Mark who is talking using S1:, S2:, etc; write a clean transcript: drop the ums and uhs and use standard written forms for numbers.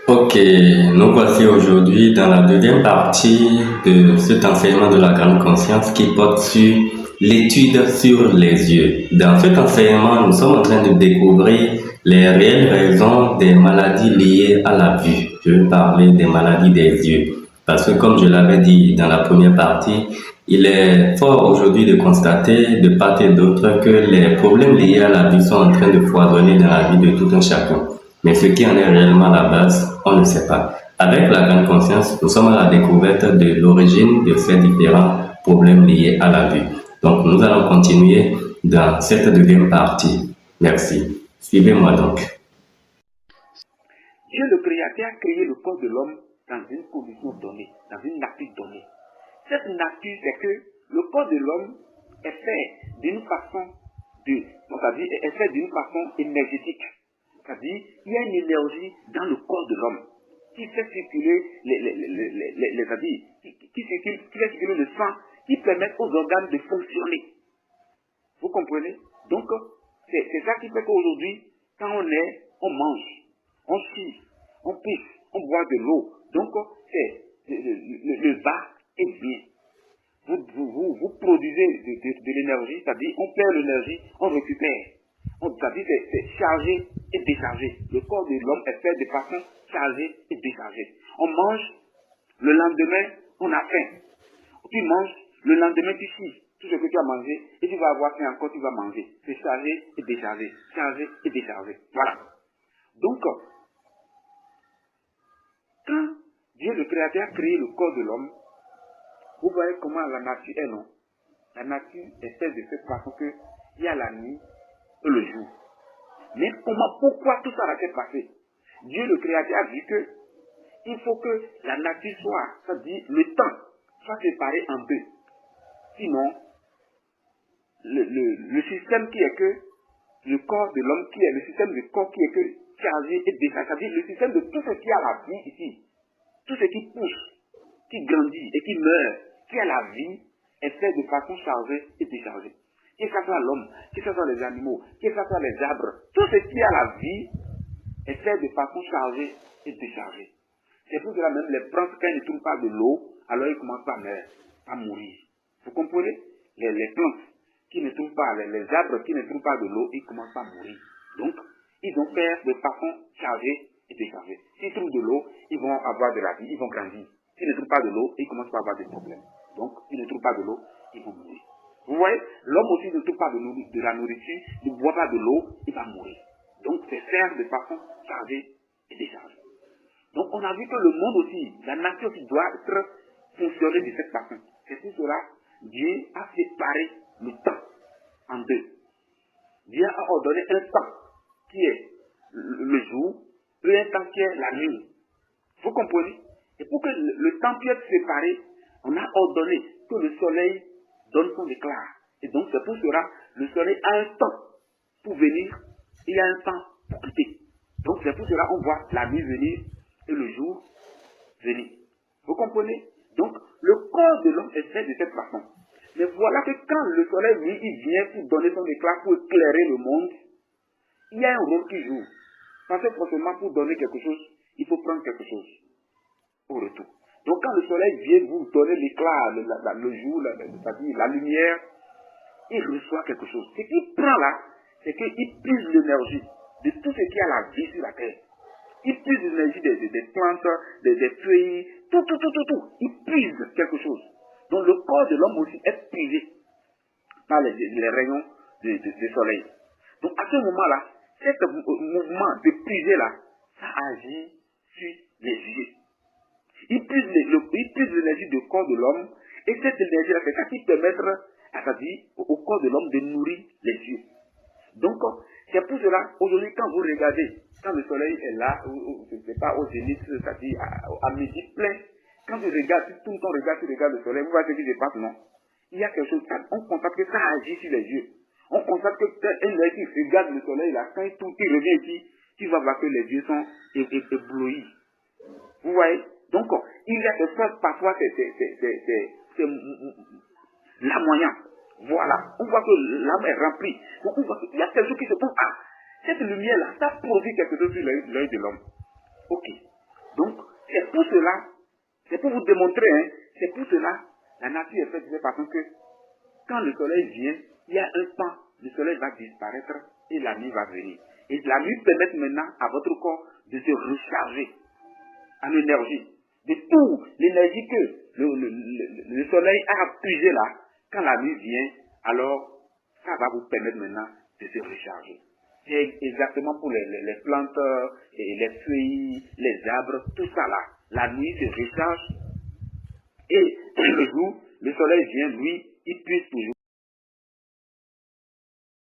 S1: Ok, nous voici aujourd'hui dans la deuxième partie de cet enseignement de la grande conscience qui porte sur l'étude sur les yeux. Dans cet enseignement, nous sommes en train de découvrir les réelles raisons des maladies liées à la vue. Je vais parler des maladies des yeux. Parce que comme je l'avais dit dans la première partie, il est fort aujourd'hui de constater de part et d'autre que les problèmes liés à la vue sont en train de foisonner dans la vie de tout un chacun. Mais ce qui en est réellement la base, on ne sait pas. Avec la grande conscience, nous sommes à la découverte de l'origine de ces différents problèmes liés à la vue. Donc, nous allons continuer dans cette deuxième partie. Merci. Suivez-moi donc.
S2: Dieu le Créateur a créé le corps de l'homme dans une condition donnée, dans une nature donnée. Cette nature, c'est que le corps de l'homme est fait d'une façon c'est-à-dire est fait d'une façon énergétique. C'est-à-dire, il y a une énergie dans le corps de l'homme qui fait circuler c'est-à-dire, qui fait circuler le sang, qui permet aux organes de fonctionner. Vous comprenez? Donc, c'est ça qui fait qu'aujourd'hui, quand on mange, on chie, on pisse, on boit de l'eau. Donc, le bas est bien. Vous produisez de l'énergie, c'est-à-dire on perd l'énergie, on récupère. C'est-à-dire c'est chargé et déchargé. Le corps de l'homme est fait de façon chargée et déchargée. On mange, le lendemain, on a faim. Tu manges, le lendemain tu chies tout ce que tu as mangé et tu vas avoir faim encore, tu vas manger. C'est chargé et déchargé, chargé et déchargé. Voilà. Donc, quand Dieu le Créateur a créé le corps de l'homme, vous voyez comment la nature est, non? La nature est faite de cette façon qu'il y a la nuit et le jour. Mais pourquoi tout ça va-t-il passer? Dieu le Créateur a dit que il faut que la nature soit, c'est-à-dire le temps, soit séparé en deux. Sinon, le système qui est que le corps de l'homme, qui est le système du corps qui est que chargé et déchargé, c'est-à-dire le système de tout ce qui a la vie ici, tout ce qui pousse, qui grandit et qui meurt, qui a la vie, est fait de façon chargée et déchargée. Que ce soit l'homme, que ce soit les animaux, que ce soit les arbres, tout ce qui a la vie est fait de façon chargée et déchargée. C'est pour cela même les plantes, quand ils ne trouvent pas de l'eau, alors ils commencent à mourir. Vous comprenez? Les plantes qui ne trouvent pas, les arbres qui ne trouvent pas de l'eau, ils commencent à mourir. Donc, ils vont faire de façon chargée et déchargée. S'ils trouvent de l'eau, ils vont avoir de la vie, ils vont grandir. S'ils ne trouvent pas de l'eau, ils commencent à avoir des problèmes. Donc, s'ils ne trouvent pas de l'eau, ils vont mourir. Vous voyez, l'homme aussi ne trouve pas de la nourriture, ne boit pas de l'eau, il va mourir. Donc, c'est faire de façon chargée et déchargée. Donc, on a vu que le monde aussi, la nature aussi doit être fonctionner de cette façon. C'est pour cela, Dieu a séparé le temps en deux. Dieu a ordonné un temps qui est le jour et un temps qui est la nuit. Vous comprenez? Et pour que le temps puisse être séparé, on a ordonné que le soleil donne son éclat. Et donc c'est pour cela, le soleil a un temps pour venir, il y a un temps pour quitter. Donc c'est pour cela on voit la nuit venir et le jour venir. Vous comprenez? Donc le corps de l'homme est fait de cette façon. Mais voilà que quand le soleil, lui, il vient pour donner son éclat, pour éclairer le monde, il y a un rôle qui joue. Parce que forcément, pour donner quelque chose, il faut prendre quelque chose au retour. Donc quand le soleil vient vous donner l'éclat, le jour, c'est-à-dire la lumière, il reçoit quelque chose. Ce qu'il prend là, c'est qu'il puise l'énergie de tout ce qui a la vie sur la terre. Il puise l'énergie des plantes, des feuilles, tout. Il puise quelque chose. Donc le corps de l'homme aussi est puisé par les rayons du soleil. Donc à ce moment-là, ce mouvement de puiser là, ça agit sur les yeux. Il puise l'énergie du corps de l'homme, et cette énergie-là, c'est ça qui permet, c'est-à-dire au corps de l'homme de nourrir les yeux. Donc, c'est pour cela, aujourd'hui, quand vous regardez, quand le soleil est là, je ne sais pas, au zénith, c'est-à-dire à midi plein, quand tu regardes, tout le temps tu regardes le soleil, vous voyez ce qui se passe, non? Il y a quelque chose, on constate que ça agit sur les yeux. On constate que quand un œil qui regarde le soleil, là, quand il tourne, il revient ici, tu vas voir que les yeux sont éblouis. Vous voyez? Donc, il y a des fois, parfois, c'est l'amoyant. Voilà. On voit que l'âme est remplie. Donc, on voit qu'il y a quelque chose qui se passe. Ah, cette lumière-là, ça produit quelque chose sur l'œil de l'homme. Ok. pour cela, c'est pour vous démontrer, hein, c'est pour cela, la nature est faite de cette façon que quand le soleil vient, il y a un temps, le soleil va disparaître et la nuit va venir. Et la nuit permet maintenant à votre corps de se recharger en énergie. De tout l'énergie que le soleil a puisé là, quand la nuit vient, alors ça va vous permettre maintenant de se recharger. C'est exactement pour les plantes, et les feuilles, les arbres, tout ça là. La nuit se recharge et le jour, le soleil vient, lui, il puise toujours.